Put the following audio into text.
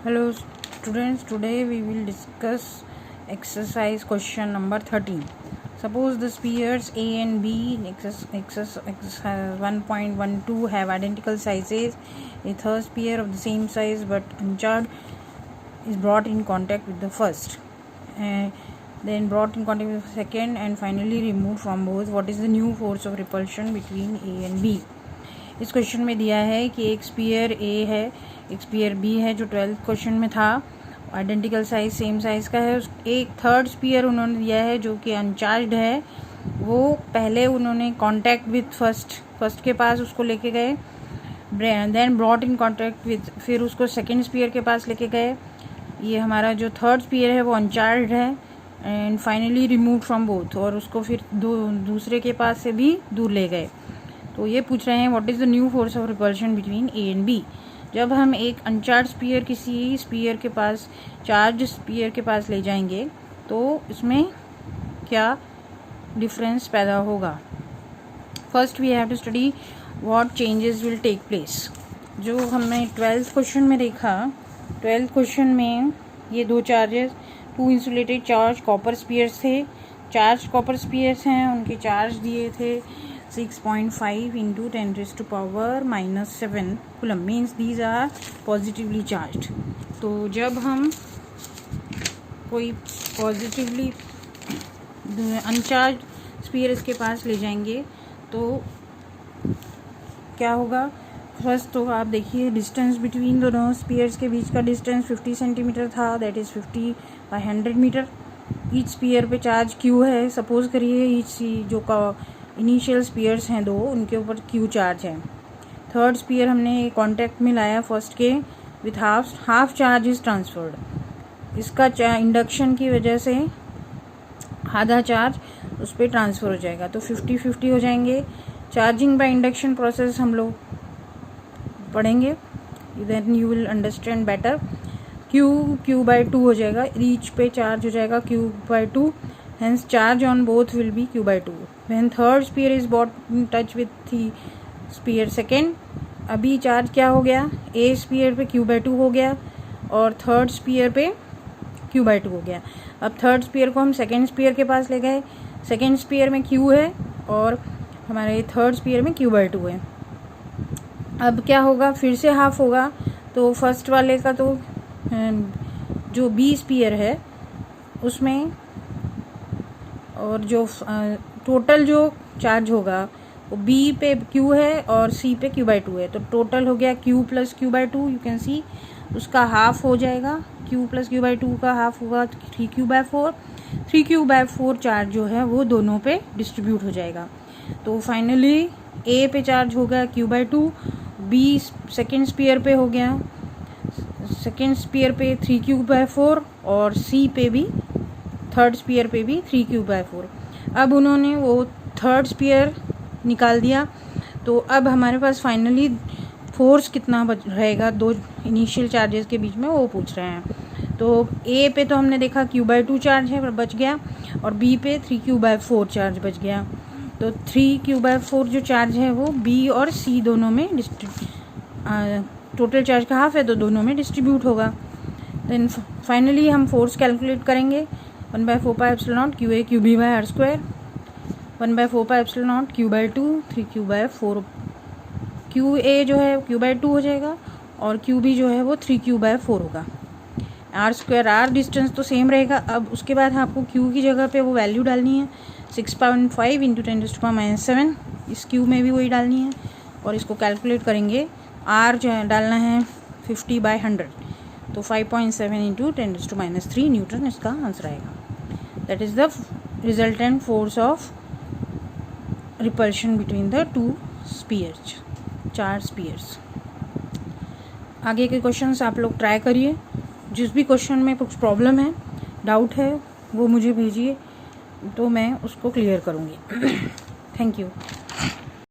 Hello students, today we will discuss exercise question number 13. Suppose the spheres A and B exercise 1.12 have identical sizes. A third sphere of the same size but uncharged is brought in contact with the first, then brought in contact with the second, and finally removed from both. What is the new force of repulsion between A and B? इस question में दिया है कि एक spear ए है, एक spear B है जो 12th क्वेश्चन में था, आइडेंटिकल साइज सेम साइज का है। एक थर्ड स्पीयर उन्होंने दिया है जो कि अनचार्ज्ड है। वो पहले उन्होंने कांटेक्ट विथ फर्स्ट के पास उसको लेके गए, then brought in contact with, फिर उसको सेकेंड स्पीयर के पास लेके गए। ये हमारा जो थर्ड स्पीयर है वो अनचार्ज्ड है, and finally remove from both, और उसको फिर दूसरे के पास से भी दूर ले गए। तो ये पूछ रहे हैं what is the new force of repulsion between A and B. जब हम एक अनचार्ज स्पीयर किसी स्पीयर के पास चार्ज स्पीयर के पास ले जाएंगे तो इसमें क्या डिफरेंस पैदा होगा। First we have to study what changes will take place. जो हमने 12th क्वेश्चन में देखा, 12th क्वेश्चन में ये दो charges, two insulated charge copper spheres थे। चार्ज कॉपर स्पीयर्स हैं, उनके चार्ज दिए थे 6.5 into 10⁻⁻7 coulomb, means these are positively charged. तो जब हम कोई पॉजिटिवली अनचार्ज स्पीयर इसके पास ले जाएंगे तो क्या होगा। फर्स्ट तो आप देखिए डिस्टेंस बिटवीन दोनों स्पीयर्स के बीच का डिस्टेंस 50 सेंटीमीटर था, that is 50/100 metre. Each sphere पे चार्ज क्यू है। सपोज करिए ईच जो का इनिशियल स्पीयर्स हैं दो, उनके ऊपर क्यू चार्ज है। थर्ड स्पीयर हमने कांटेक्ट में लाया फर्स्ट के with half charge is transferred. इसका इंडक्शन की वजह से आधा चार्ज उस पर ट्रांसफ़र हो जाएगा, तो 50-50 हो जाएंगे। चार्जिंग बाय इंडक्शन प्रोसेस हम लोग पढ़ेंगे, then you will understand better. Q/2 हो जाएगा, ईच पे चार्ज हो जाएगा Q/2, hence charge on both will be Q/2. When third sphere is brought in touch with the sphere second, अभी charge क्या हो गया, A स्पीयर पे Q/2 हो गया और थर्ड स्पीयर पे Q/2 हो गया। अब थर्ड स्पीयर को हम सेकेंड स्पीयर के पास ले गए, सेकेंड स्पीयर में Q है और हमारे थर्ड स्पीयर में Q/2 है। अब क्या होगा, फिर से हाफ होगा, तो फर्स्ट वाले का तो जो B स्पीयर है उसमें, और जो टोटल जो चार्ज होगा वो B पे Q है और C पे Q/2 है, तो टोटल हो गया Q + Q/2। You can see उसका हाफ हो जाएगा, Q + Q/2 का हाफ होगा 3Q/4। 3Q/4 चार्ज जो है वो दोनों पे डिस्ट्रीब्यूट हो जाएगा। तो फाइनली A पे चार्ज हो गया Q/2, B सेकेंड स्पीयर पे हो गया, सेकेंड स्पीयर पे 3Q/4 और C पे भी, थर्ड स्पीयर पे भी 3Q/4। अब उन्होंने वो थर्ड स्पीयर निकाल दिया, तो अब हमारे पास फाइनली फोर्स कितना रहेगा दो इनिशियल चार्जेस के बीच में, वो पूछ रहे हैं। तो A पे तो हमने देखा Q/2 चार्ज है बच गया, और B पे 3Q/4 चार्ज बच गया। तो 3Q/4 जो चार्ज है वो B और C दोनों में टोटल चार्ज का हाफ है, तो दोनों में डिस्ट्रीब्यूट होगा। देन फाइनली हम फोर्स कैलकुलेट करेंगे, 1/4πε0 QA QB/r², 1/4πε0 Q/2 3Q/4। QA जो है Q/2 हो जाएगा और QB जो है वो 3Q/4 होगा। r², डिस्टेंस तो सेम रहेगा। अब उसके बाद आपको Q की जगह पे वो वैल्यू डालनी है, 6.5 × 10⁻⁷। इस Q में भी वही डालनी है, और इसको कैलकुलेट करेंगे। R जो है डालना है 50/100, तो 5.7 × 10⁻³ न्यूटन इसका आंसर आएगा। That is the resultant force of repulsion between the two spheres, चार स्पीयर्स। आगे के क्वेश्चंस आप लोग ट्राई करिए। जिस भी क्वेश्चन में कुछ प्रॉब्लम है, डाउट है, वो मुझे भेजिए, तो मैं उसको क्लियर करूँगी। Thank you.